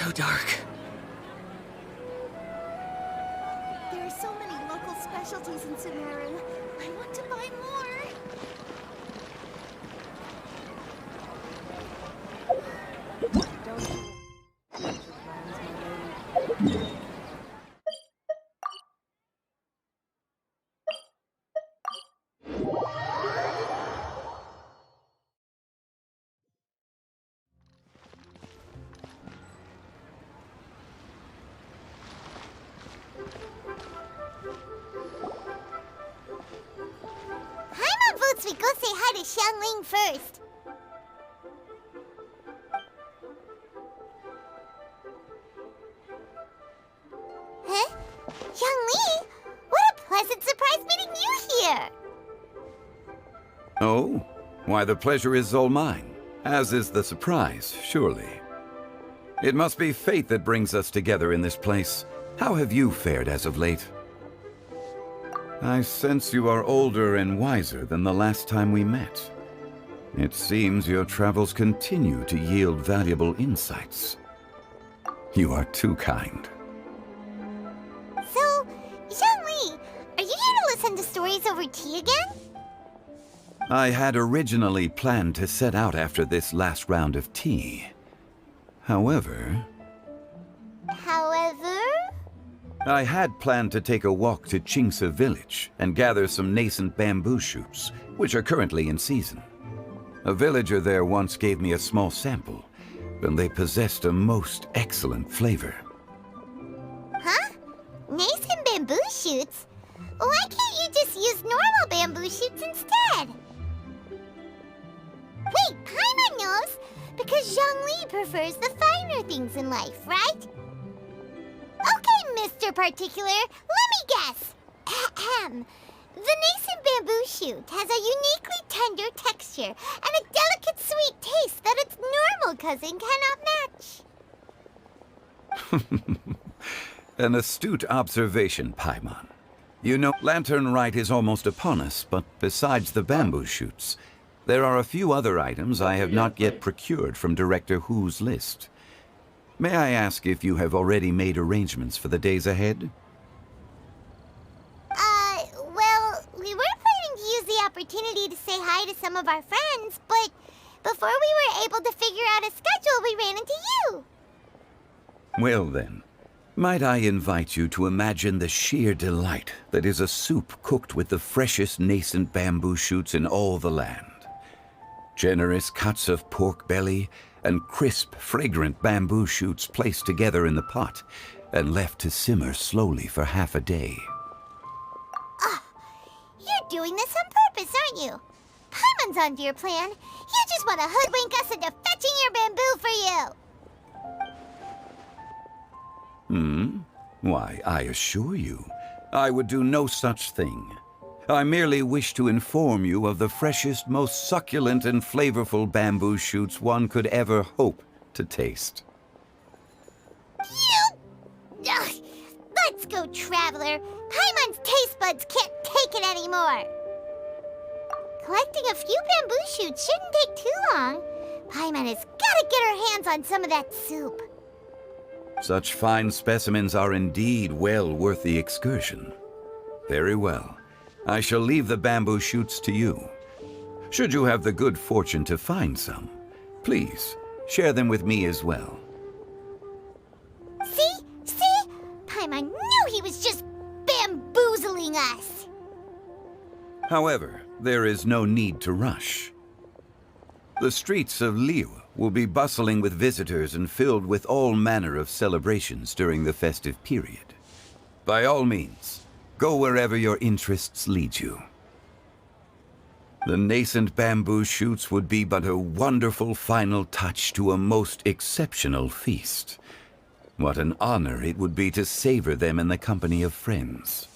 so dark. There are so many local specialties in Sumeru. I want to buy more. Don't you change your plans, my lady? Paimon votes we go say hi to Xiangling first. Huh? Xiangling? What a pleasant surprise meeting you here! Oh? Why, the pleasure is all mine, as is the surprise, surely. It must be fate that brings us together in this place. How have you fared as of late? I sense you are older and wiser than the last time we met. It seems your travels continue to yield valuable insights. You are too kind. So, Xiangling, are you here to listen to stories over tea again? I had originally planned to set out after this last round of tea. However, I had planned to take a walk to Qingce village and gather some nascent bamboo shoots, which are currently in season. A villager there once gave me a small sample, and they possessed a most excellent flavor. Huh? Nascent bamboo shoots? Why can't you just use normal bamboo shoots instead? Wait, Paimon knows! Because Zhongli prefers the finer things in life, right? Okay, Mr. Particular, let me guess. Ahem. The nascent bamboo shoot has a uniquely tender texture and a delicate sweet taste that its normal cousin cannot match. An astute observation, Paimon. You know, Lantern Rite is almost upon us, but besides the bamboo shoots, there are a few other items I have not yet procured from Director Hu's list. May I ask if you have already made arrangements for the days ahead? Well, we were planning to use the opportunity to say hi to some of our friends, but before we were able to figure out a schedule, we ran into you. Well then, might I invite you to imagine the sheer delight that is a soup cooked with the freshest nascent bamboo shoots in all the land. Generous cuts of pork belly and crisp, fragrant bamboo shoots placed together in the pot and left to simmer slowly for half a day. You're doing this on purpose, aren't you? Paimon's onto your plan. You just want to hoodwink us into fetching your bamboo for you. Why, I assure you, I would do no such thing. I merely wish to inform you of the freshest, most succulent and flavorful bamboo shoots one could ever hope to taste. Ugh, let's go, Traveler. Paimon's taste buds can't take it anymore. Collecting a few bamboo shoots shouldn't take too long. Paimon has got to get her hands on some of that soup. Such fine specimens are indeed well worth the excursion. Very well. I shall leave the bamboo shoots to you. Should you have the good fortune to find some, please share them with me as well. See? Paimon knew he was just bamboozling us. However, there is no need to rush. The streets of Liu will be bustling with visitors and filled with all manner of celebrations during the festive period. By all means, go wherever your interests lead you. The nascent bamboo shoots would be but a wonderful final touch to a most exceptional feast. What an honor it would be to savor them in the company of friends.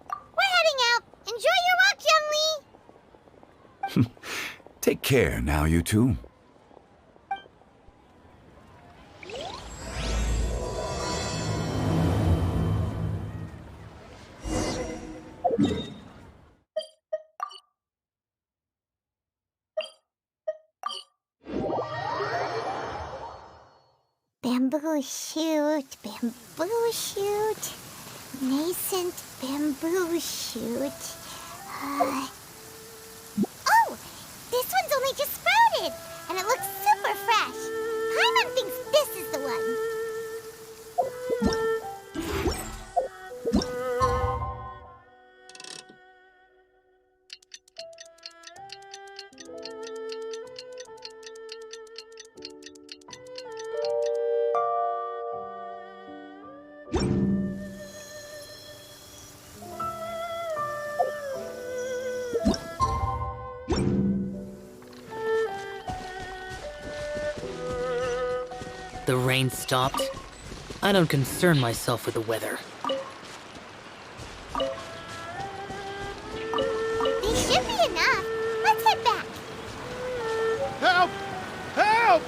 We're heading out. Enjoy your walk, Youngli. Take care now, you two. Bamboo shoot, bamboo shoot, nascent bamboo shoot. Oh, this one's only just sprouted, and it looks super fresh. Paimon thinks this is the one. The rain stopped. I don't concern myself with the weather. These should be enough. Let's head back. Help! Help!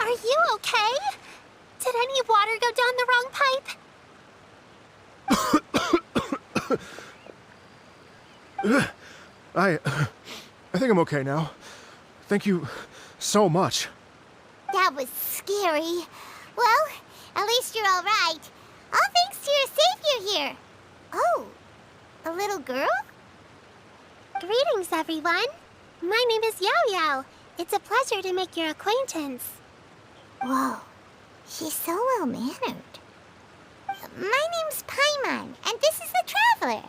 Are you okay? Did any water go down the wrong pipe? I think I'm okay now. Thank you so much. That was scary. Well, at least you're all right. All thanks to your savior here. Oh, a little girl? Greetings, everyone. My name is Yao Yao. It's a pleasure to make your acquaintance. Whoa, she's so well-mannered. My name's Paimon, and this is the Traveler.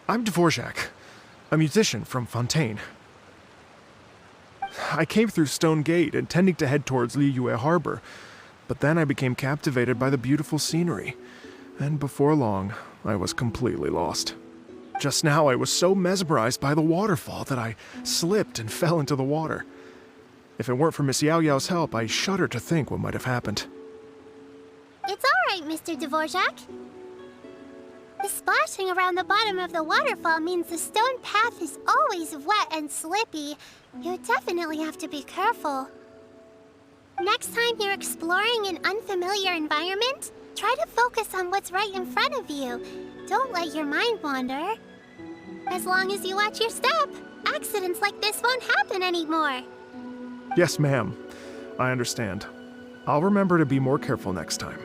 I'm Dvorak, a musician from Fontaine. I came through Stone Gate intending to head towards Liyue Harbor, but then I became captivated by the beautiful scenery, and before long, I was completely lost. Just now, I was so mesmerized by the waterfall that I slipped and fell into the water. If it weren't for Miss Yao Yao's help, I shudder to think what might have happened. It's all right, Mr. Dvorak. The splashing around the bottom of the waterfall means the stone path is always wet and slippy. You definitely have to be careful. Next time you're exploring an unfamiliar environment, try to focus on what's right in front of you. Don't let your mind wander. As long as you watch your step, accidents like this won't happen anymore. Yes, ma'am. I understand. I'll remember to be more careful next time.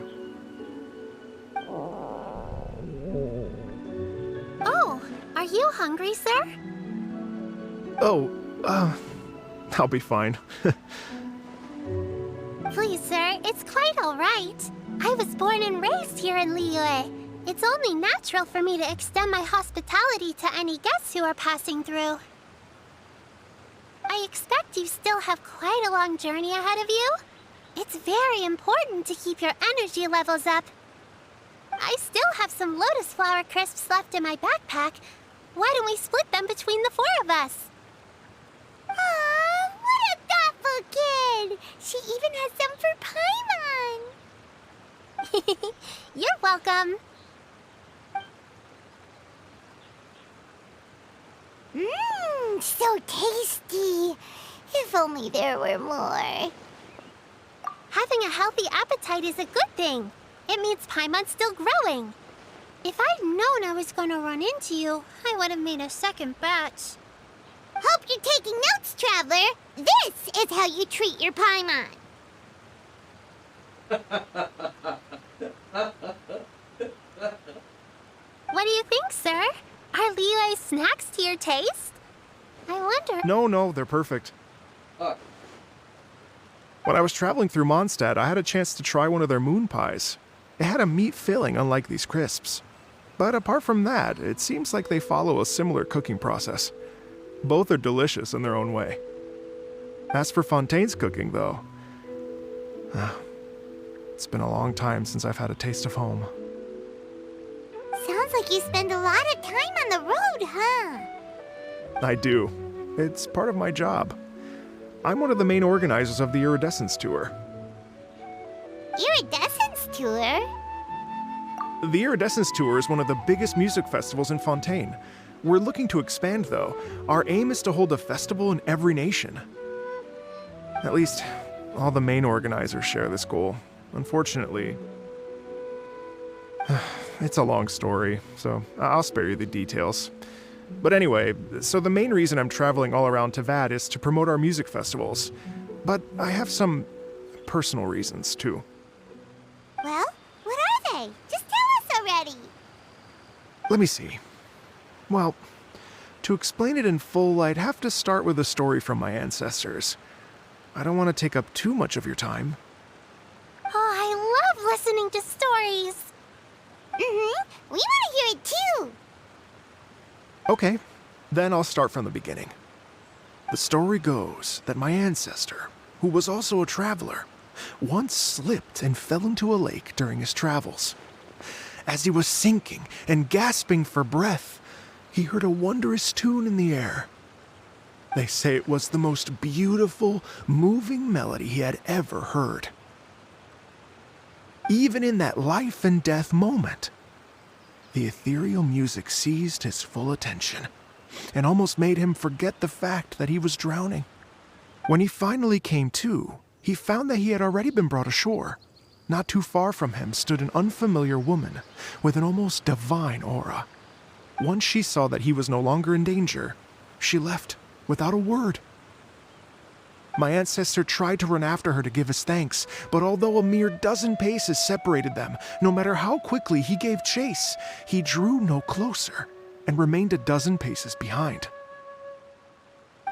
Oh, are you hungry, sir? Oh, I'll be fine. Please, sir, it's quite all right. I was born and raised here in Liyue. It's only natural for me to extend my hospitality to any guests who are passing through. I expect you still have quite a long journey ahead of you. It's very important to keep your energy levels up. I still have some lotus flower crisps left in my backpack. Why don't we split them between the four of us? Aw, what a thoughtful kid! She even has some for Paimon. You're welcome. Mmm, so tasty. If only there were more. Having a healthy appetite is a good thing. It means Paimon's still growing. If I'd known I was going to run into you, I would have made a second batch. Hope you're taking notes, Traveler. This is how you treat your Paimon. What do you think, sir? Are Liyue's snacks to your taste? I wonder... No, they're perfect. When I was traveling through Mondstadt, I had a chance to try one of their moon pies. It had a meat filling, unlike these crisps. But apart from that, it seems like they follow a similar cooking process. Both are delicious in their own way. As for Fontaine's cooking, though, it's been a long time since I've had a taste of home. Sounds like you spend a lot of time on the road, huh? I do. It's part of my job. I'm one of the main organizers of the Iridescence Tour. Iridescence Tour? The Iridescence Tour is one of the biggest music festivals in Fontaine. We're looking to expand, though. Our aim is to hold a festival in every nation. At least, all the main organizers share this goal. Unfortunately, it's a long story, so I'll spare you the details. But anyway, so the main reason I'm traveling all around Tavad is to promote our music festivals. But I have some personal reasons, too. Well, what are they? Just tell us already. Let me see. Well, to explain it in full, I'd have to start with a story from my ancestors. I don't want to take up too much of your time. Oh, I love listening to stories. We want to hear it too. Okay, then I'll start from the beginning. The story goes that my ancestor, who was also a traveler, once slipped and fell into a lake during his travels. As he was sinking and gasping for breath, he heard a wondrous tune in the air. They say it was the most beautiful, moving melody he had ever heard. Even in that life and death moment, the ethereal music seized his full attention and almost made him forget the fact that he was drowning. When he finally came to, he found that he had already been brought ashore. Not too far from him stood an unfamiliar woman with an almost divine aura. Once she saw that he was no longer in danger, she left without a word. My ancestor tried to run after her to give his thanks, but although a mere dozen paces separated them, no matter how quickly he gave chase, he drew no closer and remained a dozen paces behind.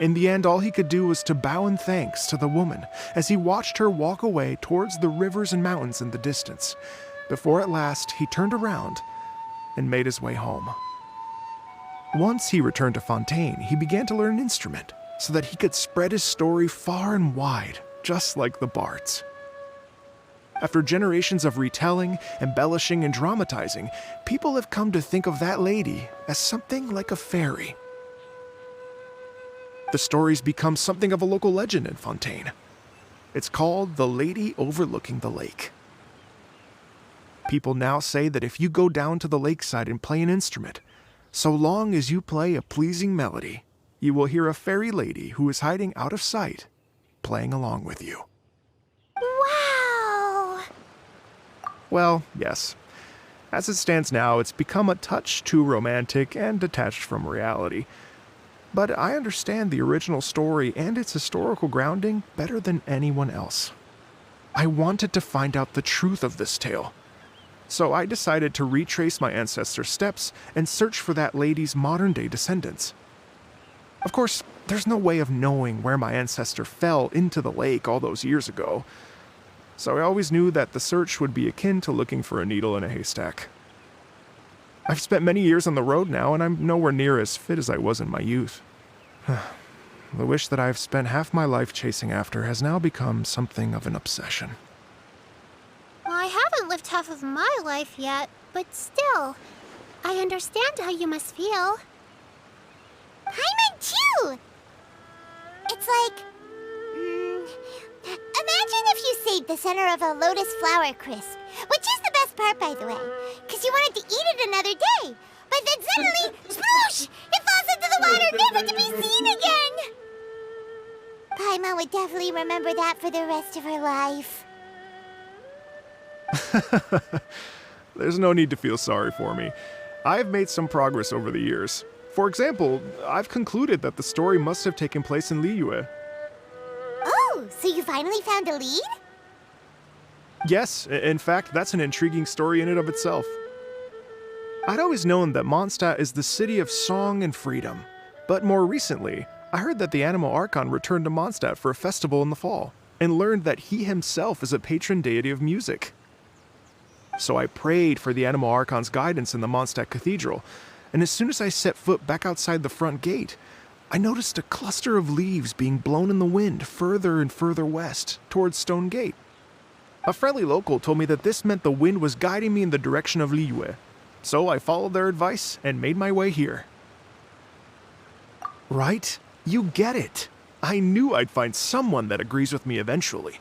In the end, all he could do was to bow in thanks to the woman as he watched her walk away towards the rivers and mountains in the distance, before at last he turned around and made his way home. Once he returned to Fontaine, he began to learn an instrument so that he could spread his story far and wide, just like the bards. After generations of retelling, embellishing, and dramatizing, people have come to think of that lady as something like a fairy. The story's become something of a local legend in Fontaine. It's called The Lady Overlooking the Lake. People now say that if you go down to the lakeside and play an instrument, so long as you play a pleasing melody, you will hear a fairy lady who is hiding out of sight, playing along with you. Wow! Well, yes. As it stands now, it's become a touch too romantic and detached from reality. But I understand the original story and its historical grounding better than anyone else. I wanted to find out the truth of this tale. So I decided to retrace my ancestors' steps and search for that lady's modern-day descendants. Of course, there's no way of knowing where my ancestor fell into the lake all those years ago, so I always knew that the search would be akin to looking for a needle in a haystack. I've spent many years on the road now, and I'm nowhere near as fit as I was in my youth. The wish that I've spent half my life chasing after has now become something of an obsession. Well, I haven't lived half of my life yet, but still, I understand how you must feel. Paimon too! It's like... imagine if you saved the center of a lotus flower crisp, which is the best part, by the way, because you wanted to eat it another day. But then suddenly, sploosh! It falls into the water, never to be seen again! Paimon would definitely remember that for the rest of her life. There's no need to feel sorry for me. I've made some progress over the years. For example, I've concluded that the story must have taken place in Liyue. Oh, so you finally found a lead? Yes, in fact, that's an intriguing story in and of itself. I'd always known that Mondstadt is the city of song and freedom, but more recently, I heard that the Anemo Archon returned to Mondstadt for a festival in the fall, and learned that he himself is a patron deity of music. So I prayed for the Anemo Archon's guidance in the Mondstadt Cathedral, and as soon as I set foot back outside the front gate, I noticed a cluster of leaves being blown in the wind further and further west, towards Stone Gate. A friendly local told me that this meant the wind was guiding me in the direction of Liyue, so I followed their advice and made my way here. Right? You get it. I knew I'd find someone that agrees with me eventually.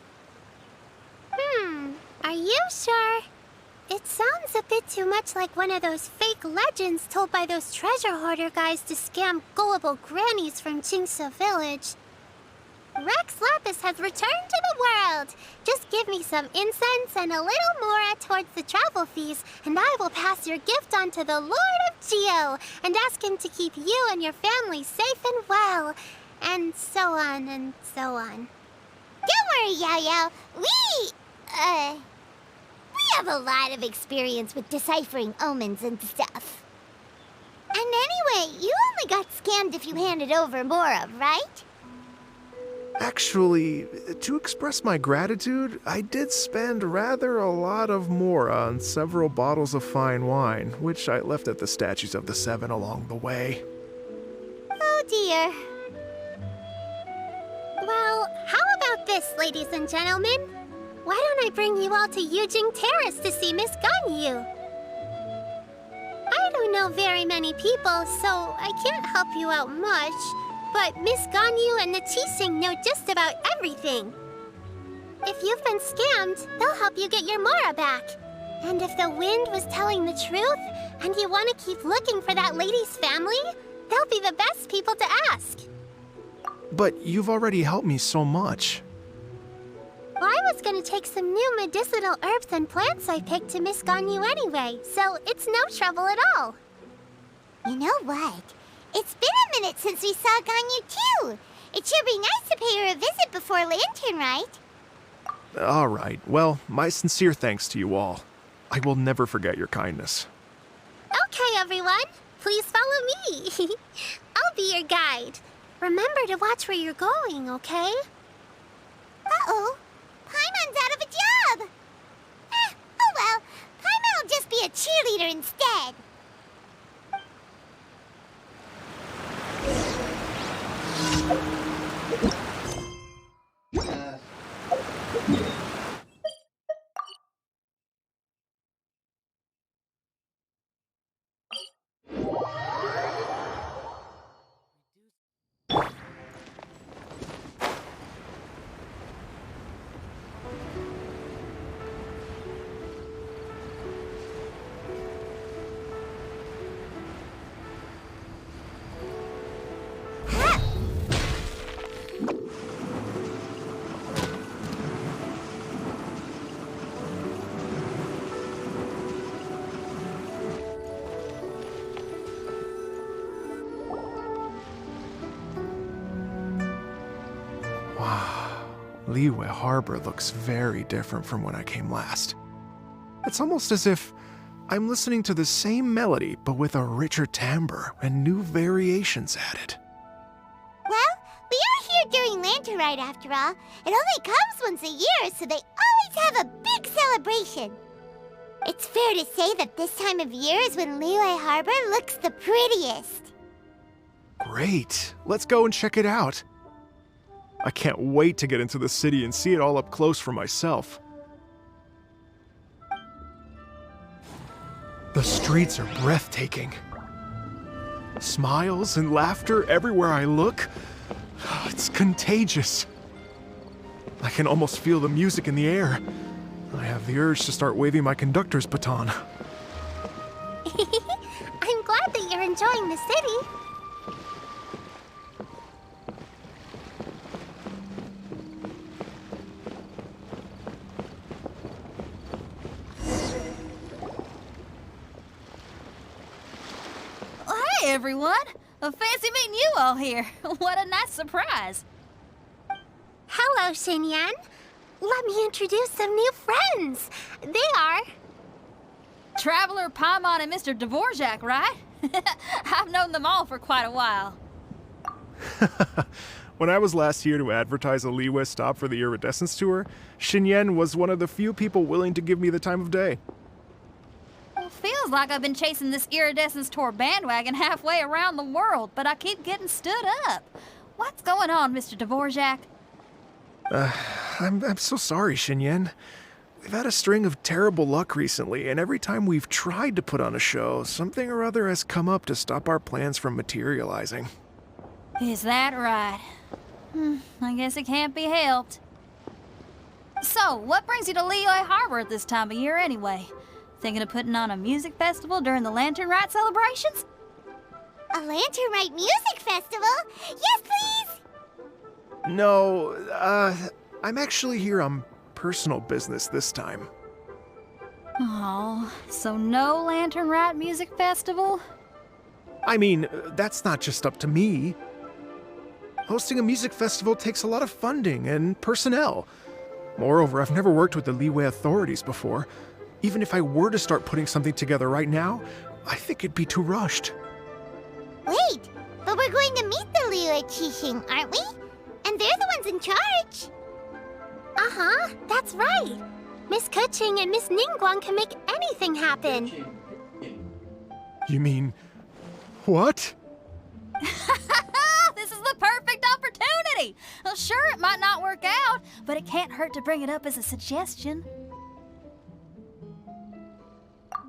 Are you sure? It sounds a bit too much like one of those fake legends told by those treasure hoarder guys to scam gullible grannies from Jingsa Village. Rex Lapis has returned to the world. Just give me some incense and a little mora towards the travel fees, and I will pass your gift on to the Lord of Geo and ask him to keep you and your family safe and well. And so on and so on. Don't worry, Yao Yao. We have a lot of experience with deciphering omens and stuff. And anyway, you only got scammed if you handed over Mora, right? Actually, to express my gratitude, I did spend rather a lot of mora on several bottles of fine wine, which I left at the statues of the Seven along the way. Oh dear. Well, how about this, ladies and gentlemen? Why don't I bring you all to Yujing Terrace to see Miss Ganyu? I don't know very many people, so I can't help you out much. But Miss Ganyu and the Qixing know just about everything. If you've been scammed, they'll help you get your Mora back. And if the wind was telling the truth, and you want to keep looking for that lady's family, they'll be the best people to ask. But you've already helped me so much. Well, I was gonna take some new medicinal herbs and plants I picked to Miss Ganyu anyway, so it's no trouble at all. You know what? It's been a minute since we saw Ganyu too. It sure be nice to pay her a visit before Lantern, right? All right. Well, my sincere thanks to you all. I will never forget your kindness. Okay, everyone. Please follow me. I'll be your guide. Remember to watch where you're going, okay? Uh-oh. Paimon's out of a job. Oh well. Paimon will just be a cheerleader instead. Liyue Harbor looks very different from when I came last. It's almost as if I'm listening to the same melody, but with a richer timbre and new variations added. Well, we are here during Lantern Rite after all. It only comes once a year, so they always have a big celebration. It's fair to say that this time of year is when Liyue Harbor looks the prettiest. Great. Let's go and check it out. I can't wait to get into the city and see it all up close for myself. The streets are breathtaking. Smiles and laughter everywhere I look. It's contagious. I can almost feel the music in the air. I have the urge to start waving my conductor's baton. I'm glad that you're enjoying the city. Hey everyone! Fancy meeting you all here. What a nice surprise. Hello, Xinyan. Let me introduce some new friends. They are... Traveler, Paimon, and Mr. Dvorak, right? I've known them all for quite a while. When I was last here to advertise a Liyue stop for the Iridescence Tour, Xinyan was one of the few people willing to give me the time of day. Feels like I've been chasing this Iridescence Tour bandwagon halfway around the world, but I keep getting stood up. What's going on, Mr. Dvorak? I'm so sorry, Xinyan. We've had a string of terrible luck recently, and every time we've tried to put on a show, something or other has come up to stop our plans from materializing. Is that right? I guess it can't be helped. So, what brings you to Liyue Harbor at this time of year anyway? Thinking of putting on a music festival during the Lantern Rite celebrations? A Lantern Rite music festival? Yes, please! No, I'm actually here on personal business this time. Oh, so no Lantern Rite Music Festival? I mean, that's not just up to me. Hosting a music festival takes a lot of funding and personnel. Moreover, I've never worked with the Liyue authorities before. Even if I were to start putting something together right now, I think it'd be too rushed. Wait, but we're going to meet the Liyue Qixing, aren't we? And they're the ones in charge. Uh-huh, that's right. Miss Kuching and Miss Ningguang can make anything happen. You mean... what? This is the perfect opportunity! Well, sure, it might not work out, but it can't hurt to bring it up as a suggestion.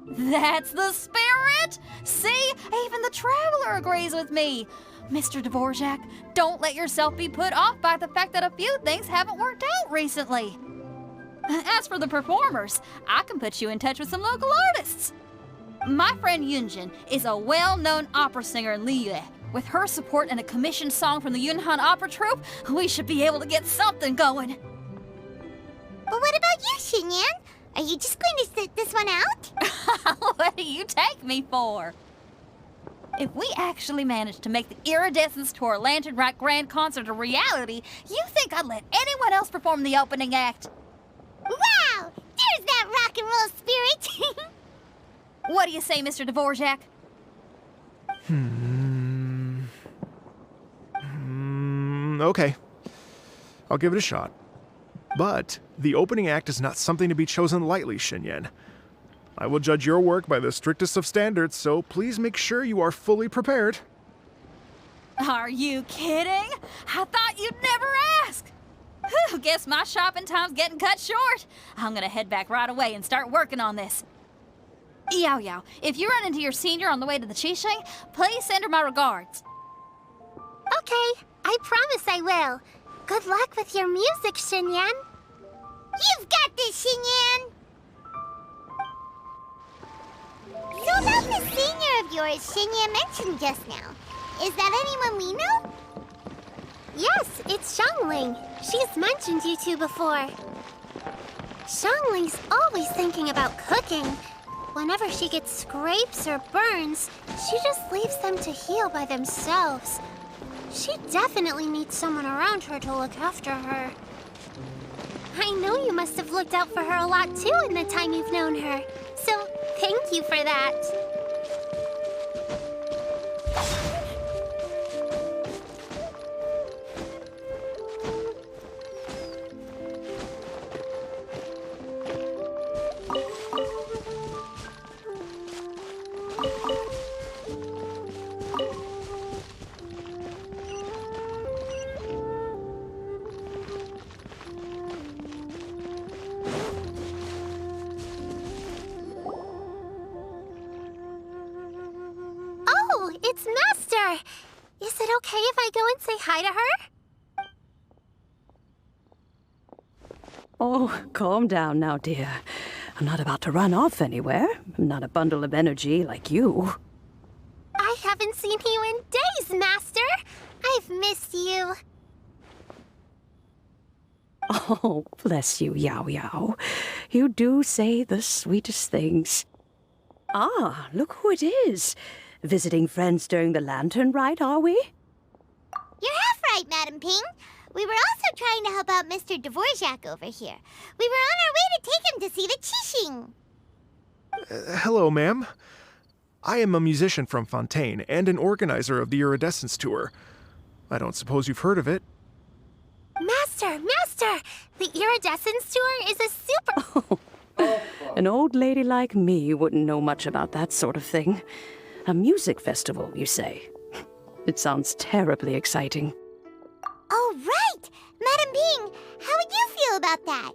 That's the spirit! See? Even the Traveler agrees with me. Mr. Dvorak, don't let yourself be put off by the fact that a few things haven't worked out recently. As for the performers, I can put you in touch with some local artists. My friend Yunjin is a well-known opera singer in Liyue. With her support and a commissioned song from the Yunhan Opera Troupe, we should be able to get something going. But what about you, Xinyan? Are you just going to sit this one out? What do you take me for? If we actually manage to make the Iridescence Tour Lantern Rite Grand Concert a reality, you think I'd let anyone else perform the opening act? Wow! There's that rock and roll spirit! What do you say, Mr. Dvorak? Okay. I'll give it a shot. But the opening act is not something to be chosen lightly, Xinyan. I will judge your work by the strictest of standards, so please make sure you are fully prepared. Are you kidding? I thought you'd never ask. Whew, guess my shopping time's getting cut short. I'm gonna head back right away and start working on this. Yao Yao, if you run into your senior on the way to the Qixing, please send her my regards. Okay, I promise I will. Good luck with your music, Xinyan. You've got this, Xinyan! So about the senior of yours Xinyan mentioned just now, is that anyone we know? Yes, it's Xiangling. She's mentioned you two before. Xiangling's always thinking about cooking. Whenever she gets scrapes or burns, she just leaves them to heal by themselves. She definitely needs someone around her to look after her. I know you must have looked out for her a lot too in the time you've known her. So, thank you for that. Oh, it's Master! Is it okay if I go and say hi to her? Oh, calm down now, dear. I'm not about to run off anywhere. I'm not a bundle of energy like you. I haven't seen you in days, Master! I've missed you. Oh, bless you, Yao Yao. You do say the sweetest things. Ah, look who it is. Visiting friends during the Lantern Rite, are we? You're half right, Madam Ping. We were also trying to help out Mr. Dvorak over here. We were on our way to take him to see the Qixing. Hello, ma'am. I am a musician from Fontaine and an organizer of the Iridescence Tour. I don't suppose you've heard of it. Master! The Iridescence Tour is a super... An old lady like me wouldn't know much about that sort of thing. A music festival, you say? It sounds terribly exciting. Oh, right! Madam Ping, how would you feel about that?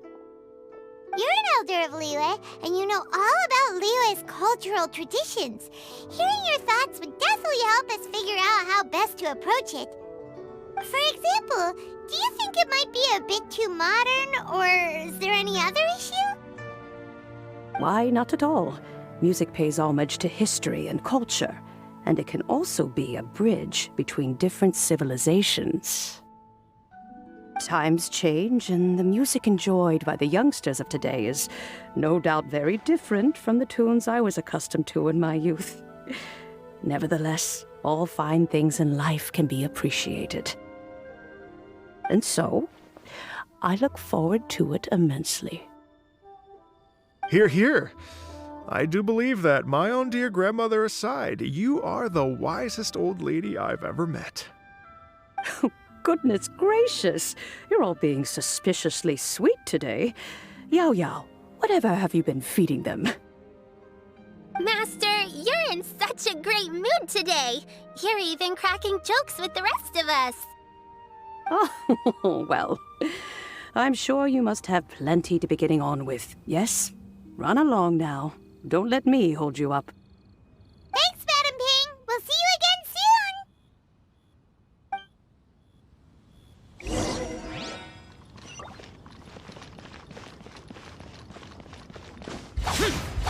You're an elder of Liyue, and you know all about Liyue's cultural traditions. Hearing your thoughts would definitely help us figure out how best to approach it. For example, do you think it might be a bit too modern, or is there any other issue? Why, not at all. Music pays homage to history and culture, and it can also be a bridge between different civilizations. Times change, and the music enjoyed by the youngsters of today is no doubt very different from the tunes I was accustomed to in my youth. Nevertheless, all fine things in life can be appreciated. And so, I look forward to it immensely. Hear, hear. I do believe that, my own dear grandmother aside, you are the wisest old lady I've ever met. Goodness gracious, you're all being suspiciously sweet today. Yao Yao, whatever have you been feeding them? Master, you're in such a great mood today. You're even cracking jokes with the rest of us. Oh, well, I'm sure you must have plenty to be getting on with. Yes? Run along now. Don't let me hold you up. Thanks, Madam Ping. We'll see you again soon.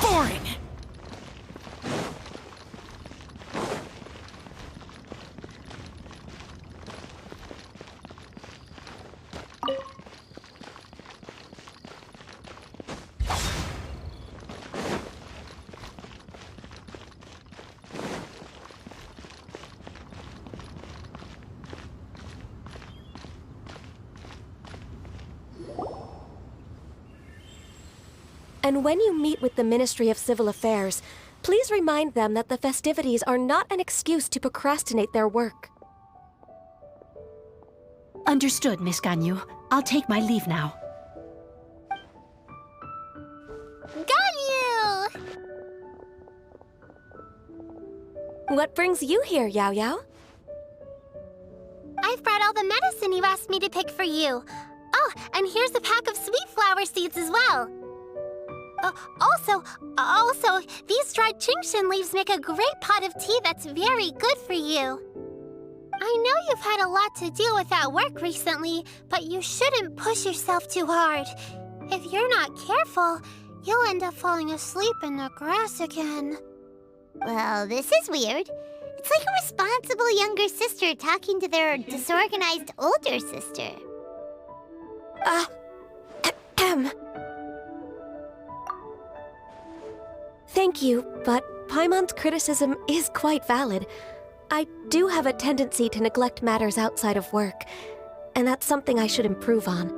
Boring! And when you meet with the Ministry of Civil Affairs, please remind them that the festivities are not an excuse to procrastinate their work. Understood, Miss Ganyu. I'll take my leave now. Ganyu! What brings you here, Yao Yao? I've brought all the medicine you asked me to pick for you. Oh, and here's a pack of sweet flower seeds as well. Also, these dried Genshin leaves make a great pot of tea that's very good for you. I know you've had a lot to deal with at work recently, but you shouldn't push yourself too hard. If you're not careful, you'll end up falling asleep in the grass again. Well, this is weird. It's like a responsible younger sister talking to their disorganized older sister. Thank you, but Paimon's criticism is quite valid. I do have a tendency to neglect matters outside of work, and that's something I should improve on.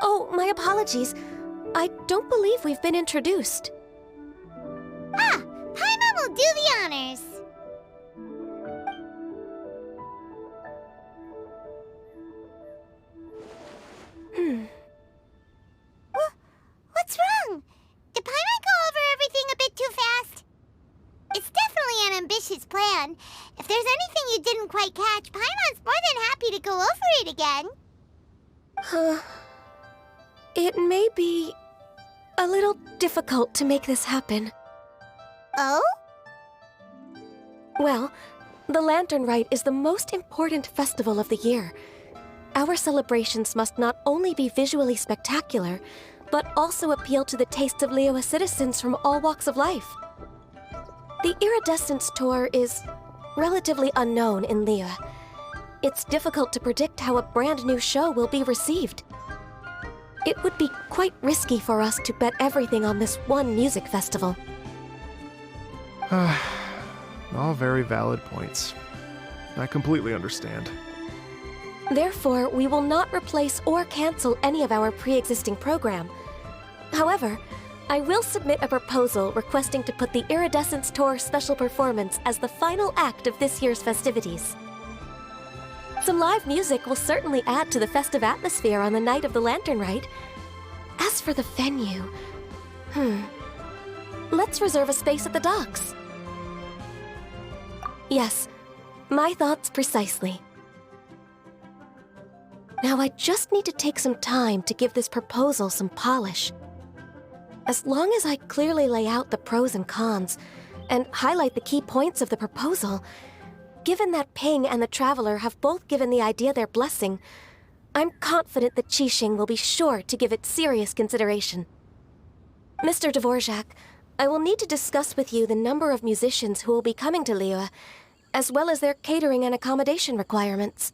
Oh, my apologies. I don't believe we've been introduced. Ah, Paimon will do the honors. What's wrong? Did Paimon go over everything a bit too fast? It's definitely an ambitious plan. If there's anything you didn't quite catch, Paimon's more than happy to go over it again. It may be a little difficult to make this happen. Oh? Well, the Lantern Rite is the most important festival of the year. Our celebrations must not only be visually spectacular, but also appeal to the tastes of Liyue citizens from all walks of life. The Iridescence Tour is relatively unknown in Liyue. It's difficult to predict how a brand new show will be received. It would be quite risky for us to bet everything on this one music festival. All very valid points. I completely understand. Therefore, we will not replace or cancel any of our pre-existing program. However, I will submit a proposal requesting to put the Iridescence Tour special performance as the final act of this year's festivities. Some live music will certainly add to the festive atmosphere on the night of the Lantern Rite. As for the venue, let's reserve a space at the docks. Yes, my thoughts precisely. Now I just need to take some time to give this proposal some polish. As long as I clearly lay out the pros and cons, and highlight the key points of the proposal, given that Ping and the Traveler have both given the idea their blessing, I'm confident that Qixing will be sure to give it serious consideration. Mr. Dvorak, I will need to discuss with you the number of musicians who will be coming to Liyue, as well as their catering and accommodation requirements.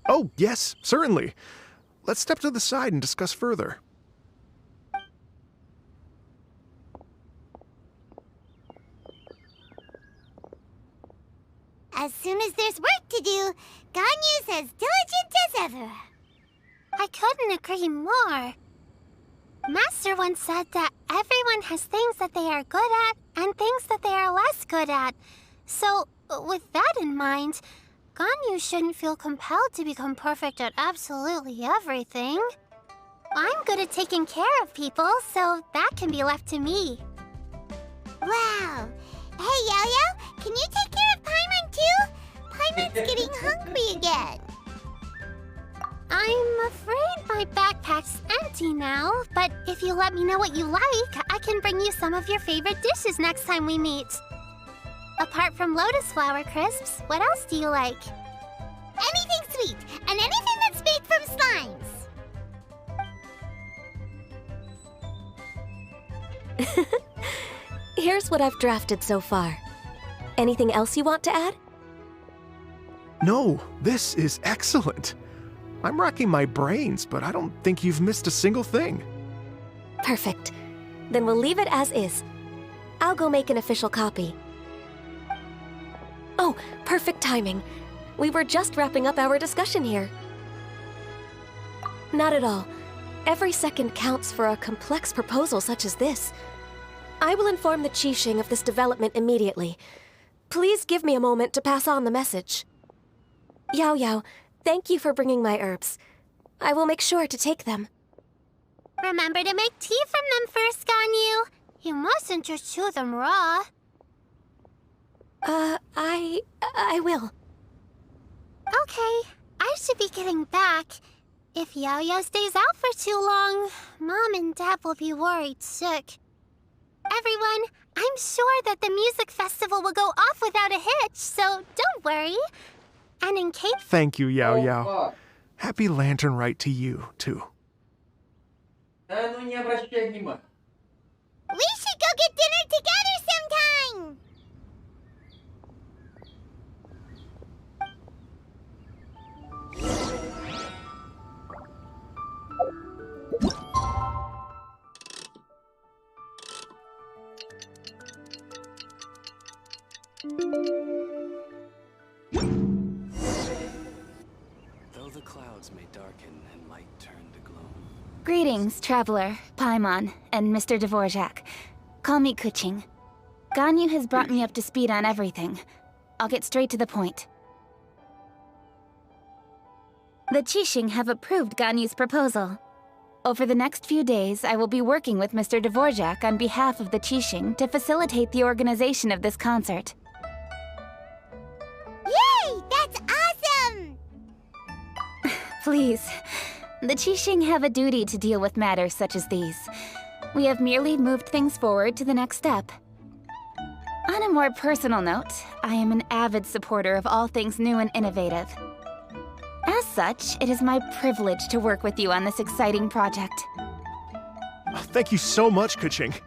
Oh, yes, certainly. Let's step to the side and discuss further. As soon as there's work to do, Ganyu's as diligent as ever. I couldn't agree more. Master once said that everyone has things that they are good at and things that they are less good at. So, with that in mind, Ganyu shouldn't feel compelled to become perfect at absolutely everything. I'm good at taking care of people, so that can be left to me. Wow. Hey, Yo-Yo, can you take care of Paimon too? Paimon's getting hungry again. I'm afraid my backpack's empty now, but if you let me know what you like, I can bring you some of your favorite dishes next time we meet. Apart from lotus flower crisps, what else do you like? Anything sweet, and anything that's made from slimes. Here's what I've drafted so far. Anything else you want to add? No, this is excellent. I'm racking my brains, but I don't think you've missed a single thing. Perfect. Then we'll leave it as is. I'll go make an official copy. Oh, perfect timing. We were just wrapping up our discussion here. Not at all. Every second counts for a complex proposal such as this. I will inform the Qixing of this development immediately. Please give me a moment to pass on the message. Yao Yao, thank you for bringing my herbs. I will make sure to take them. Remember to make tea from them first, Ganyu. You mustn't just chew them raw. I will. Okay, I should be getting back. If Yo-Yo stays out for too long, Mom and Dad will be worried sick. Everyone, I'm sure that the music festival will go off without a hitch, so don't worry. And in case... Thank you, Yao Yao. Happy Lantern Rite to you, too. We should go get dinner together sometime! Though the clouds may darken and light turn to gloom. Greetings, Traveler, Paimon, and Mr. Dvorak. Call me Kuching. Ganyu has brought me up to speed on everything. I'll get straight to the point. The Qixing have approved Ganyu's proposal. Over the next few days, I will be working with Mr. Dvorak on behalf of the Qixing to facilitate the organization of this concert. Yay! That's awesome! Please. The Qixing have a duty to deal with matters such as these. We have merely moved things forward to the next step. On a more personal note, I am an avid supporter of all things new and innovative. As such, it is my privilege to work with you on this exciting project. Thank you so much, Kuching.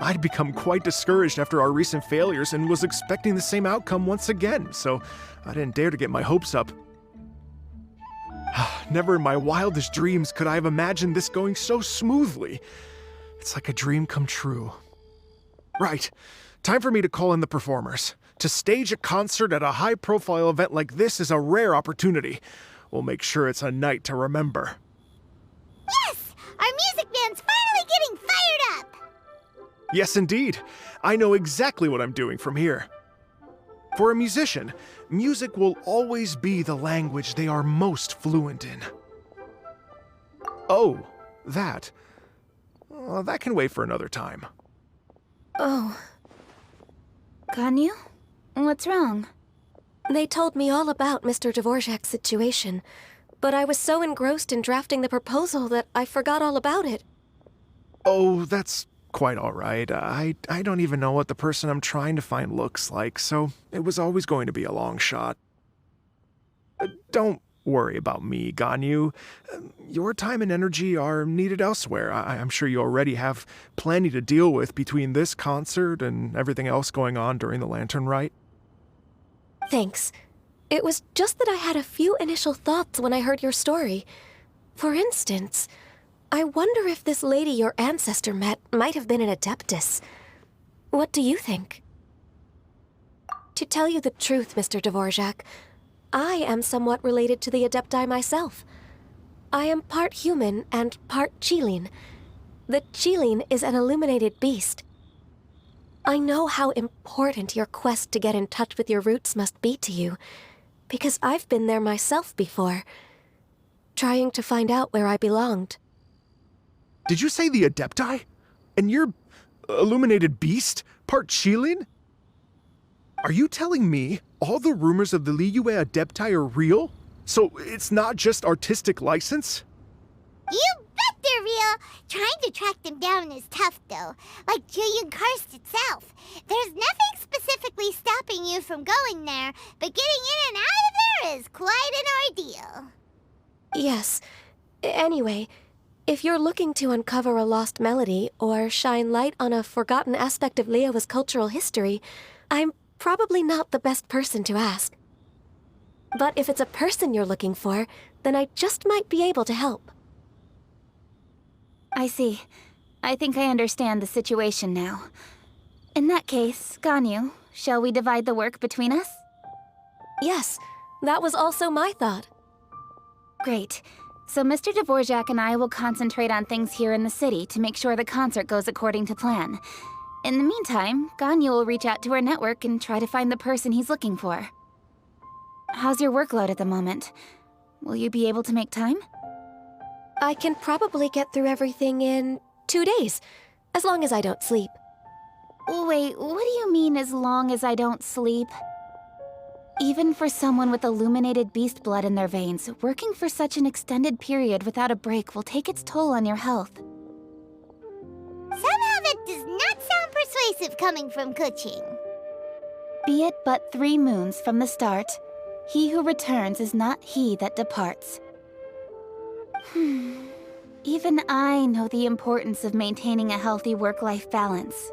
I'd become quite discouraged after our recent failures and was expecting the same outcome once again, so I didn't dare to get my hopes up. Never in my wildest dreams could I have imagined this going so smoothly. It's like a dream come true. Right, time for me to call in the performers. To stage a concert at a high-profile event like this is a rare opportunity. We'll make sure it's a night to remember. Yes! Our music band's finally getting fired up! Yes, indeed. I know exactly what I'm doing from here. For a musician, music will always be the language they are most fluent in. Oh, that. That can wait for another time. Oh. Ganyu? What's wrong? They told me all about Mr. Dvorak's situation, but I was so engrossed in drafting the proposal that I forgot all about it. Oh, that's quite all right. I don't even know what the person I'm trying to find looks like, so it was always going to be a long shot. Don't worry about me, Ganyu. Your time and energy are needed elsewhere. I'm sure you already have plenty to deal with between this concert and everything else going on during the Lantern Rite. Thanks. It was just that I had a few initial thoughts when I heard your story. For instance, I wonder if this lady your ancestor met might have been an Adeptus. What do you think? To tell you the truth, Mr. Dvorak, I am somewhat related to the Adepti myself. I am part human and part Qilin. The Qilin is an illuminated beast. I know how important your quest to get in touch with your roots must be to you, because I've been there myself before, trying to find out where I belonged. Did you say the Adepti? And you're illuminated beast? Part Qilin? Are you telling me all the rumors of the Liyue Adepti are real? So it's not just artistic license? You bet they're real! Trying to track them down is tough, though. Like Julian Karst itself. There's nothing specifically stopping you from going there, but getting in and out of there is quite an ordeal. Yes. Anyway, if you're looking to uncover a lost melody or shine light on a forgotten aspect of Liyue's cultural history, I'm probably not the best person to ask. But if it's a person you're looking for, then I just might be able to help. I see. I think I understand the situation now. In that case, Ganyu, shall we divide the work between us? Yes, that was also my thought. Great. So Mr. Dvorak and I will concentrate on things here in the city to make sure the concert goes according to plan. In the meantime, Ganyu will reach out to our network and try to find the person he's looking for. How's your workload at the moment? Will you be able to make time? I can probably get through everything in 2 days, as long as I don't sleep. Wait, what do you mean, as long as I don't sleep? Even for someone with illuminated beast blood in their veins, working for such an extended period without a break will take its toll on your health. Somehow that does not sound persuasive coming from Kuching. Be it but 3 moons from the start, he who returns is not he that departs. Even I know the importance of maintaining a healthy work-life balance.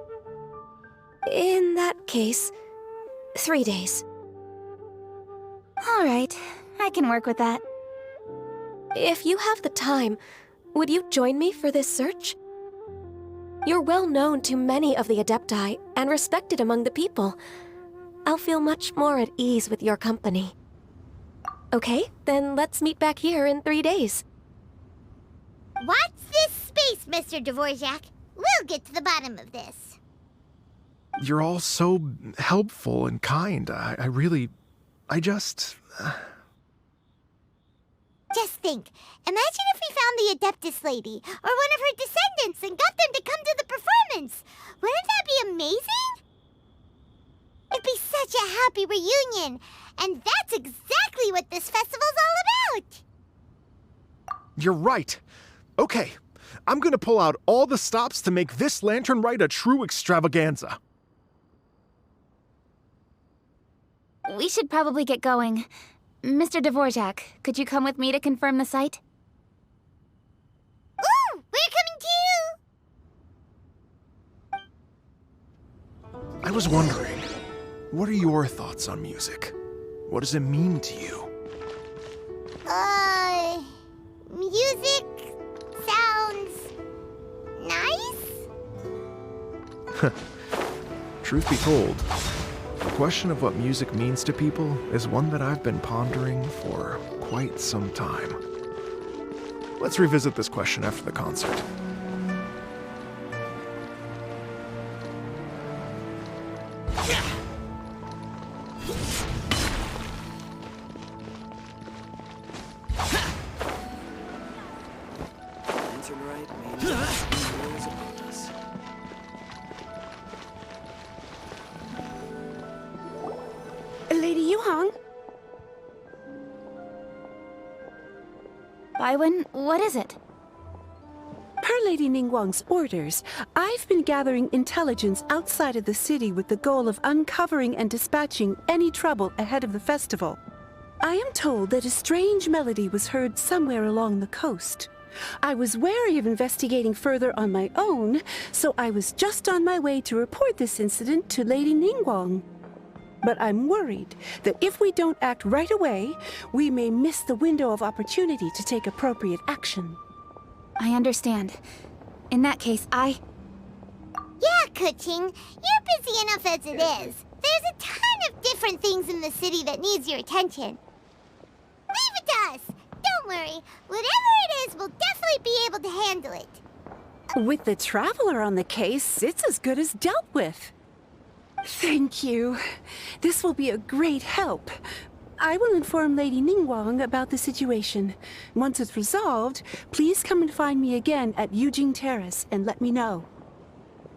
In that case, 3 days. All right, I can work with that. If you have the time, would you join me for this search? You're well known to many of the Adepti and respected among the people. I'll feel much more at ease with your company. Okay, then let's meet back here in 3 days. Watch this space, Mr. Dvorak. We'll get to the bottom of this. You're all so helpful and kind. Just think. Imagine if we found the Adeptus lady, or one of her descendants, and got them to come to the performance. Wouldn't that be amazing? It'd be such a happy reunion. And that's exactly what this festival's all about. You're right. Okay, I'm gonna pull out all the stops to make this Lantern Rite a true extravaganza. We should probably get going. Mr. Dvorak, could you come with me to confirm the site? Ooh, we're coming too! I was wondering, what are your thoughts on music? What does it mean to you? Music sounds nice? Truth be told, the question of what music means to people is one that I've been pondering for quite some time. Let's revisit this question after the concert. Lantern Rite may not be as upon us. Lady Yuhang? Baiwen, what is it? Per Lady Ningguang's orders, I've been gathering intelligence outside of the city with the goal of uncovering and dispatching any trouble ahead of the festival. I am told that a strange melody was heard somewhere along the coast. I was wary of investigating further on my own, so I was just on my way to report this incident to Lady Ningguang. But I'm worried that if we don't act right away, we may miss the window of opportunity to take appropriate action. I understand. In that case, Yeah, Kuching, you're busy enough as it is. There's a ton of different things in the city that needs your attention. Leave it to us. Don't worry. Whatever it is, we'll definitely be able to handle it. With the Traveler on the case, it's as good as dealt with. Thank you. This will be a great help. I will inform Lady Ningguang about the situation. Once it's resolved, please come and find me again at Yujing Terrace and let me know.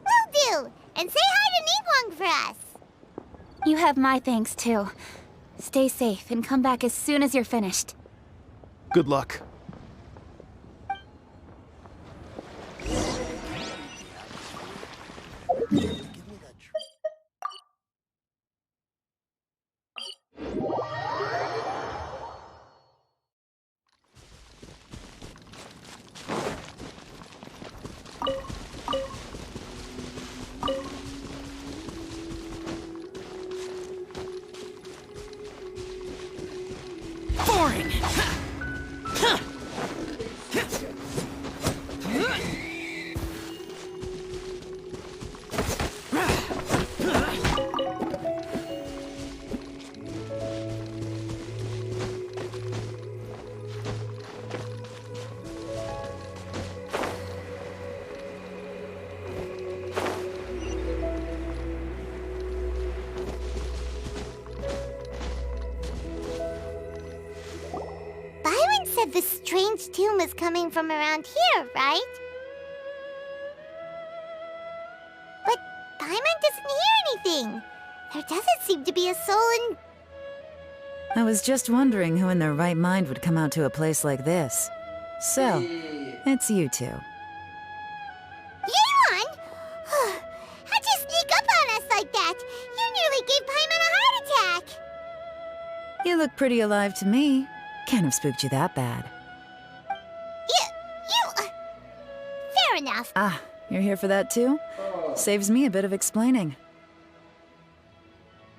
Will do. And say hi to Ningguang for us. you have my thanks too. Stay safe and come back as soon as you're finished. Good luck. Boring! This strange tune is coming from around here, right? But Paimon doesn't hear anything. There doesn't seem to be a soul in... I was just wondering who in their right mind would come out to a place like this. So, it's you two. Yeon! How'd you sneak up on us like that? You nearly gave Paimon a heart attack! You look pretty alive to me. Can't have spooked you that bad. Fair enough. Ah, you're here for that too? Saves me a bit of explaining.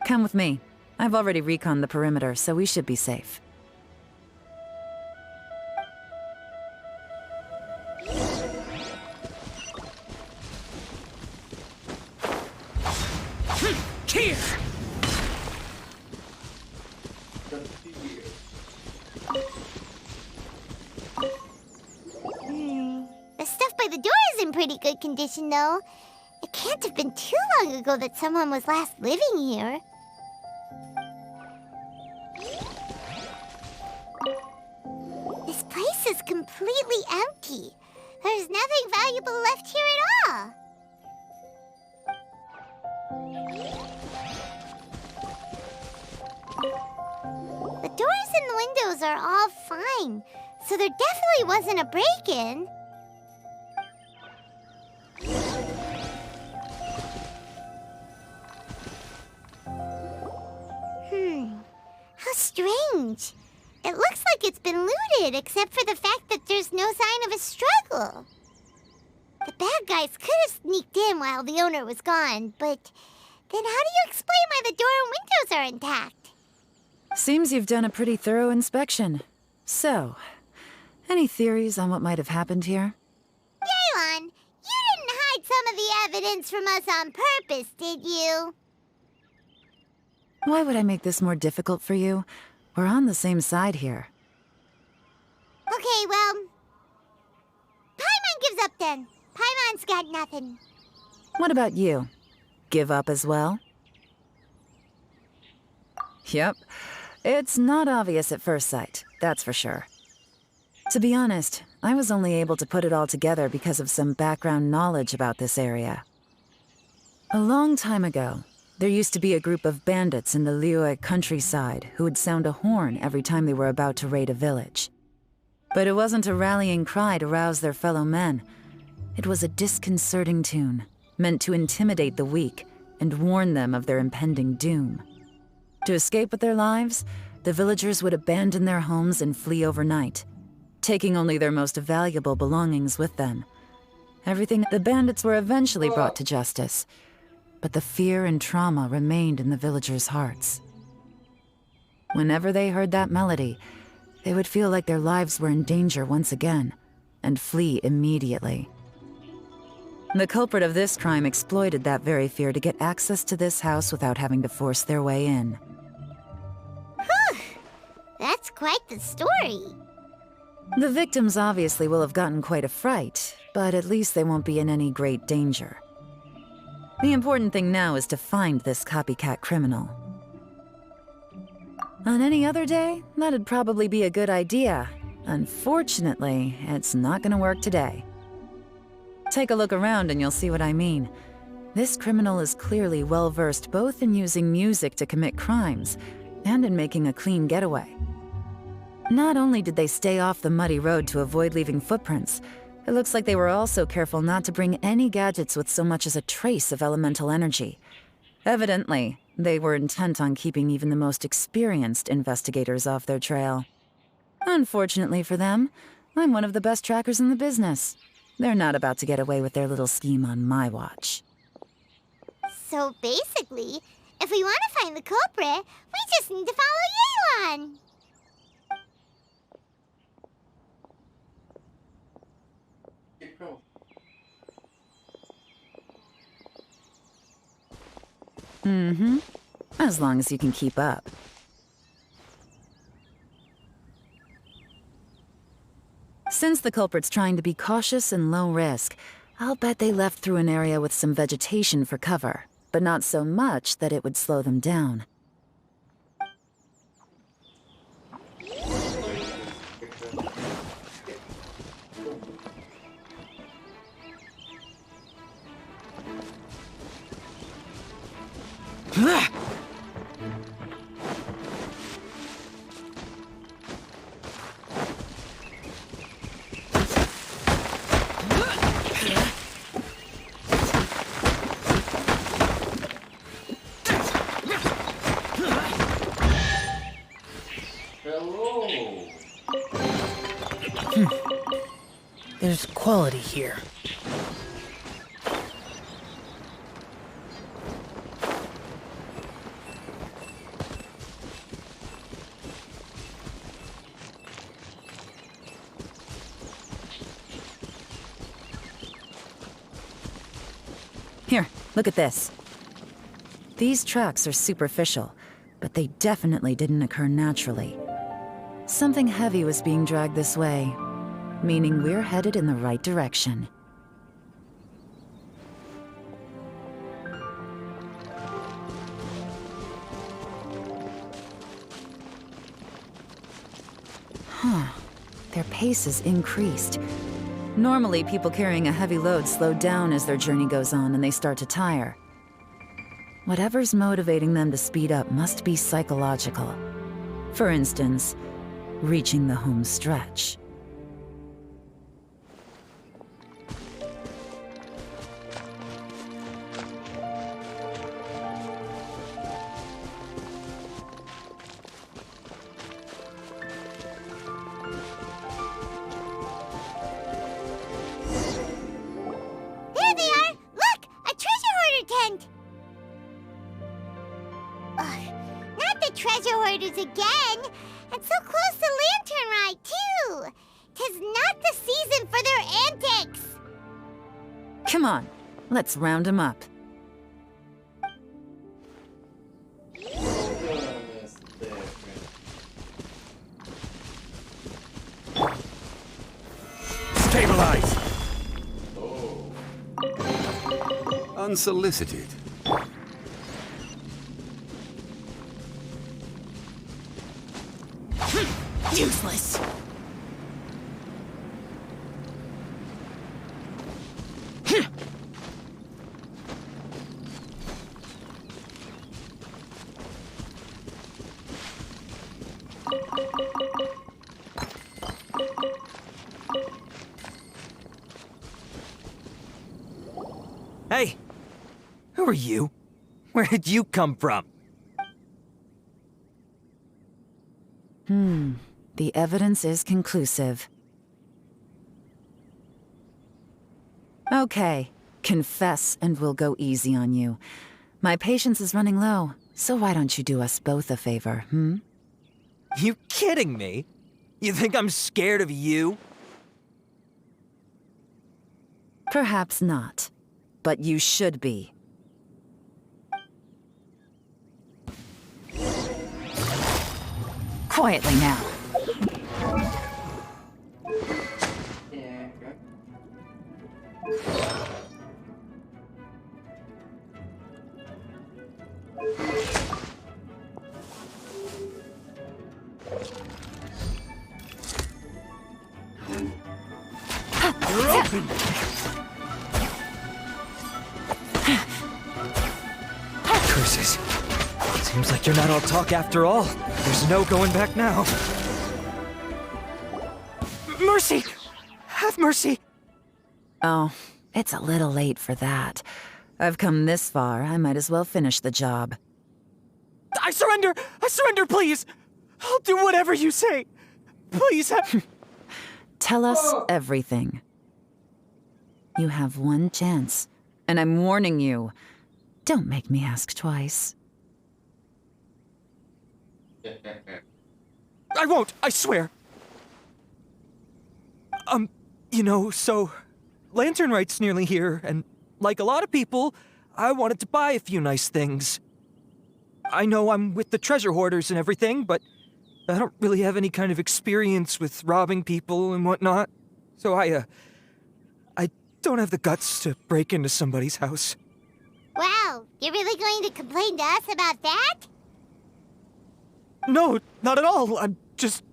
Come with me. I've already reconned the perimeter, so we should be safe. Here! The stuff by the door is in pretty good condition, though. It can't have been too long ago that someone was last living here. This place is completely empty. There's nothing valuable left here at all. The doors and the windows are all fine, so there definitely wasn't a break-in. How strange. It looks like it's been looted, except for the fact that there's no sign of a struggle. The bad guys could have sneaked in while the owner was gone, but then how do you explain why the door and windows are intact? Seems you've done a pretty thorough inspection. So, any theories on what might have happened here? Yeon, you didn't hide some of the evidence from us on purpose, did you? Why would I make this more difficult for you? We're on the same side here. Okay, well... Paimon gives up then. Paimon's got nothing. What about you? Give up as well? Yep. It's not obvious at first sight, that's for sure. To be honest, I was only able to put it all together because of some background knowledge about this area. A long time ago, there used to be a group of bandits in the Liyue countryside who would sound a horn every time they were about to raid a village. But it wasn't a rallying cry to rouse their fellow men. It was a disconcerting tune, meant to intimidate the weak and warn them of their impending doom. To escape with their lives, the villagers would abandon their homes and flee overnight, taking only their most valuable belongings with them. The bandits were eventually brought to justice, but the fear and trauma remained in the villagers' hearts. Whenever they heard that melody, they would feel like their lives were in danger once again, and flee immediately. The culprit of this crime exploited that very fear to get access to this house without having to force their way in. Whew! That's quite the story. The victims obviously will have gotten quite a fright, but at least they won't be in any great danger. The important thing now is to find this copycat criminal. On any other day, that'd probably be a good idea. Unfortunately, it's not gonna work today. Take a look around and you'll see what I mean. This criminal is clearly well-versed both in using music to commit crimes and in making a clean getaway. Not only did they stay off the muddy road to avoid leaving footprints, it looks like they were also careful not to bring any gadgets with so much as a trace of elemental energy. Evidently, they were intent on keeping even the most experienced investigators off their trail. Unfortunately for them, I'm one of the best trackers in the business. They're not about to get away with their little scheme on my watch. So basically, if we want to find the culprit, we just need to follow Yelan. Mm-hmm. As long as you can keep up. Since the culprit's trying to be cautious and low risk, I'll bet they left through an area with some vegetation for cover, but not so much that it would slow them down. There's quality here. Here, look at this. These tracks are superficial, but they definitely didn't occur naturally. Something heavy was being dragged this way, meaning we're headed in the right direction. Huh. Their pace has increased. Normally, people carrying a heavy load slow down as their journey goes on and they start to tire. Whatever's motivating them to speed up must be psychological. For instance, reaching the home stretch. There they are! Look! A treasure hoarder tent! Ugh, not the treasure hoarders again! And so close to Lantern Rite, too! 'Tis not the season for their antics! Come on, let's round them up. Stabilize! Unsolicited. Useless! Hey! Who are you? Where did you come from? The evidence is conclusive. Okay, confess and we'll go easy on you. My patience is running low, so why don't you do us both a favor, hmm? You kidding me? You think I'm scared of you? Perhaps not, but you should be. Quietly now. You're open! Curses. Seems like you're not all talk after all. There's no going back now. Mercy! Have mercy! Oh, it's a little late for that. I've come this far, I might as well finish the job. I surrender! I surrender, please! I'll do whatever you say! Please have... Tell us everything. You have one chance, and I'm warning you. Don't make me ask twice. I won't, I swear! So... Lantern Rite's nearly here, and like a lot of people, I wanted to buy a few nice things. I know I'm with the treasure hoarders and everything, but I don't really have any kind of experience with robbing people and whatnot. So I don't have the guts to break into somebody's house. Wow, you're really going to complain to us about that? No, not at all. I'm just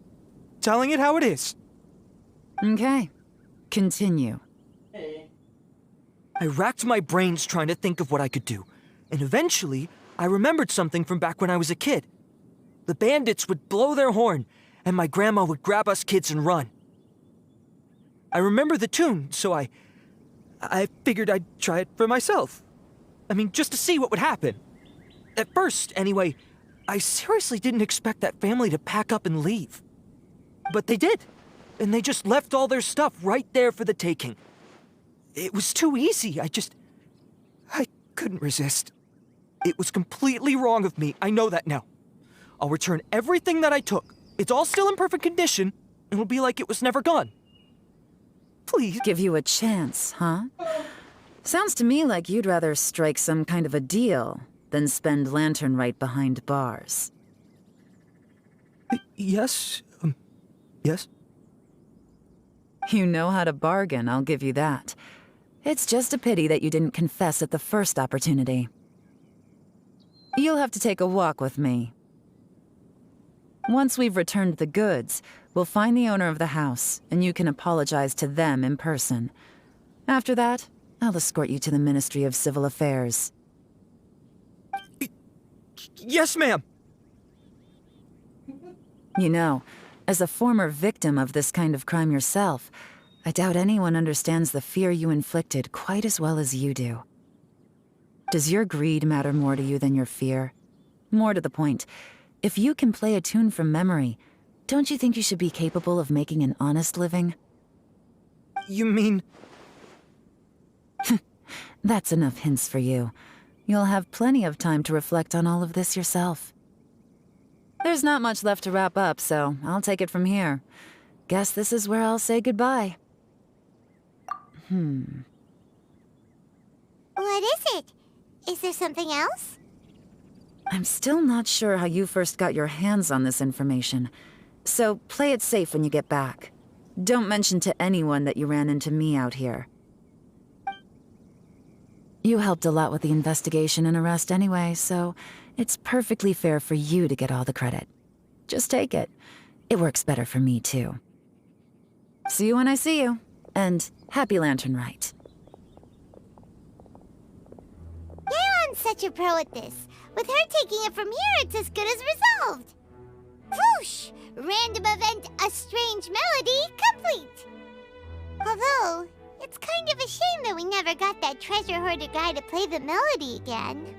telling it how it is. Okay. Continue. I racked my brains trying to think of what I could do, and eventually, I remembered something from back when I was a kid. The bandits would blow their horn, and my grandma would grab us kids and run. I remember the tune, so I figured I'd try it for myself. I mean, just to see what would happen. At first, anyway, I seriously didn't expect that family to pack up and leave. But they did, and they just left all their stuff right there for the taking. It was too easy. I couldn't resist. It was completely wrong of me. I know that now. I'll return everything that I took. It's all still in perfect condition. It'll be like it was never gone. Please. Give you a chance, huh? Sounds to me like you'd rather strike some kind of a deal than spend Lantern Rite behind bars. Yes? Yes? You know how to bargain, I'll give you that. It's just a pity that you didn't confess at the first opportunity. You'll have to take a walk with me. Once we've returned the goods, we'll find the owner of the house, and you can apologize to them in person. After that, I'll escort you to the Ministry of Civil Affairs. Yes, ma'am! You know, as a former victim of this kind of crime yourself, I doubt anyone understands the fear you inflicted quite as well as you do. Does your greed matter more to you than your fear? More to the point, if you can play a tune from memory, don't you think you should be capable of making an honest living? You mean... That's enough hints for you. You'll have plenty of time to reflect on all of this yourself. There's not much left to wrap up, so I'll take it from here. Guess this is where I'll say goodbye. What is it? Is there something else? I'm still not sure how you first got your hands on this information, so play it safe when you get back. Don't mention to anyone that you ran into me out here. You helped a lot with the investigation and arrest anyway, so it's perfectly fair for you to get all the credit. Just take it. It works better for me, too. See you when I see you, and happy Lantern Rite. Yeon's such a pro at this. With her taking it from here, it's as good as resolved. Whoosh! Random event, a strange melody, complete! Although, it's kind of a shame that we never got that treasure hoarder guy to play the melody again.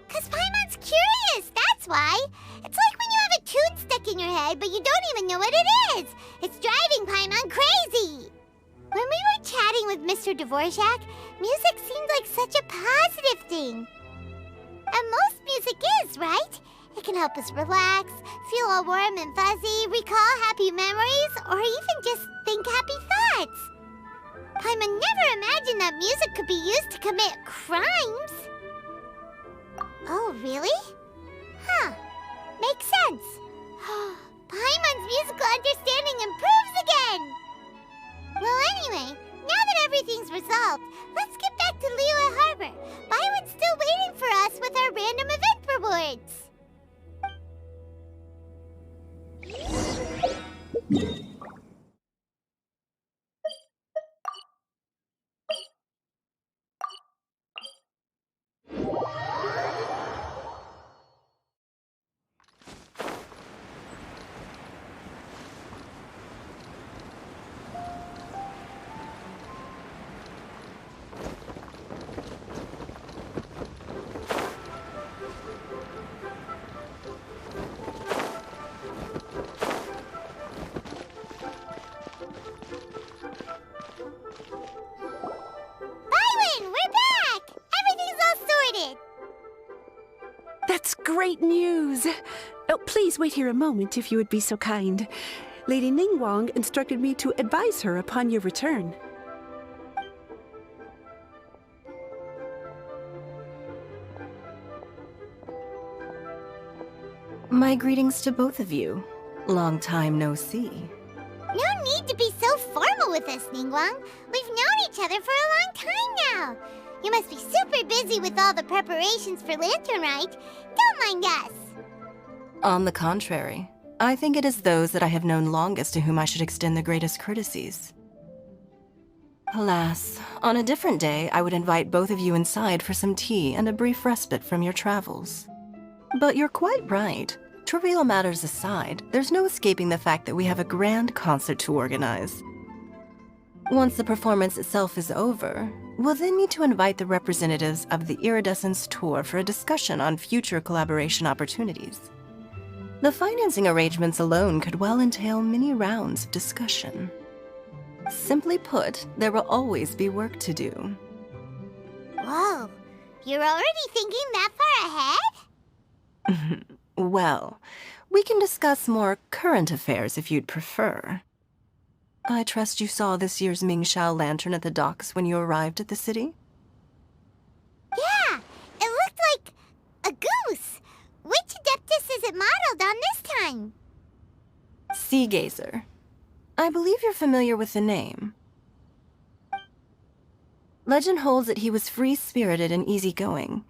'Cause Paimon's curious, that's why! It's like when you have a tune stuck in your head, but you don't even know what it is! It's driving Paimon crazy! When we were chatting with Mr. Dvorak, music seemed like such a positive thing. And most music is, right? It can help us relax, feel all warm and fuzzy, recall happy memories, or even just think happy thoughts. Paimon never imagined that music could be used to commit crimes. Oh, really? Huh. Makes sense. Paimon's musical understanding improves again! Well, anyway, now that everything's resolved, let's get back to Liyue Harbor. Byron's still waiting for us with our random event rewards. That's great news! Oh, please wait here a moment if you would be so kind. Lady Ningguang instructed me to advise her upon your return. My greetings to both of you. Long time no see. No need to be so formal with us, Ningguang. We've known each other for a long time now. You must be super busy with all the preparations for Lantern Rite. Don't mind us. On the contrary, I think it is those that I have known longest to whom I should extend the greatest courtesies. Alas, on a different day, I would invite both of you inside for some tea and a brief respite from your travels. But you're quite right. Trivial matters aside, there's no escaping the fact that we have a grand concert to organize. Once the performance itself is over, we'll then need to invite the representatives of the Iridescence Tour for a discussion on future collaboration opportunities. The financing arrangements alone could well entail many rounds of discussion. Simply put, there will always be work to do. Whoa, you're already thinking that far ahead? Well, we can discuss more current affairs if you'd prefer. I trust you saw this year's Mingxiao lantern at the docks when you arrived at the city? Yeah, it looked like a goose. Which Adeptus is it modeled on this time? Sea Gazer. I believe you're familiar with the name. Legend holds that he was free-spirited and easygoing.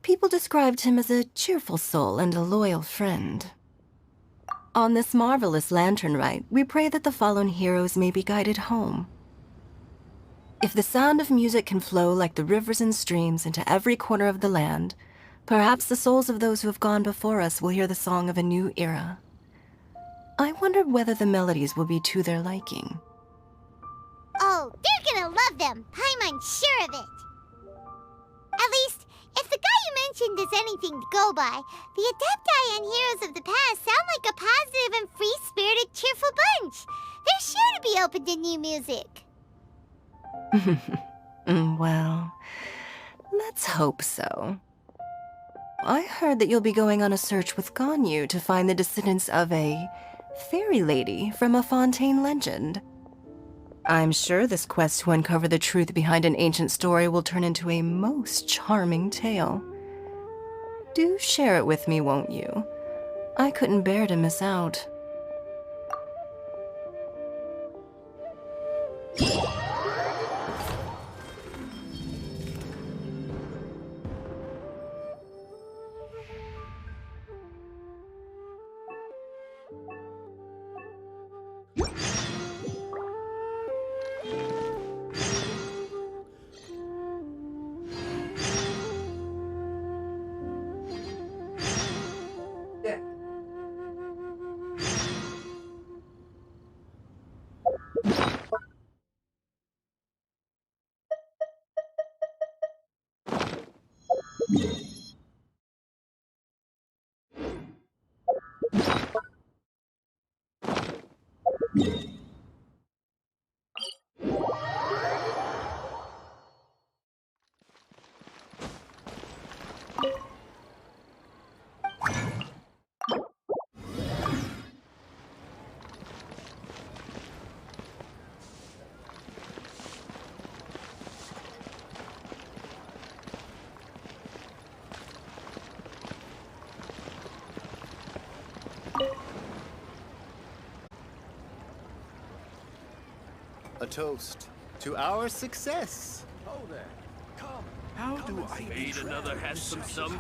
People described him as a cheerful soul and a loyal friend. On this marvelous lantern rite, we pray that the fallen heroes may be guided home. If the sound of music can flow like the rivers and streams into every corner of the land, perhaps the souls of those who have gone before us will hear the song of a new era. I wonder whether the melodies will be to their liking. Oh, they're gonna love them. Paimon's sure of it. At least, if the guy you mentioned is anything to go by, the Adepti and heroes of the past sound like a positive and free-spirited, cheerful bunch. They're sure to be open to new music. Well, let's hope so. I heard that you'll be going on a search with Ganyu to find the descendants of a fairy lady from a Fontaine legend. I'm sure this quest to uncover the truth behind an ancient story will turn into a most charming tale. Do share it with me, won't you? I couldn't bear to miss out. A toast to our success. How do I need another handsome sum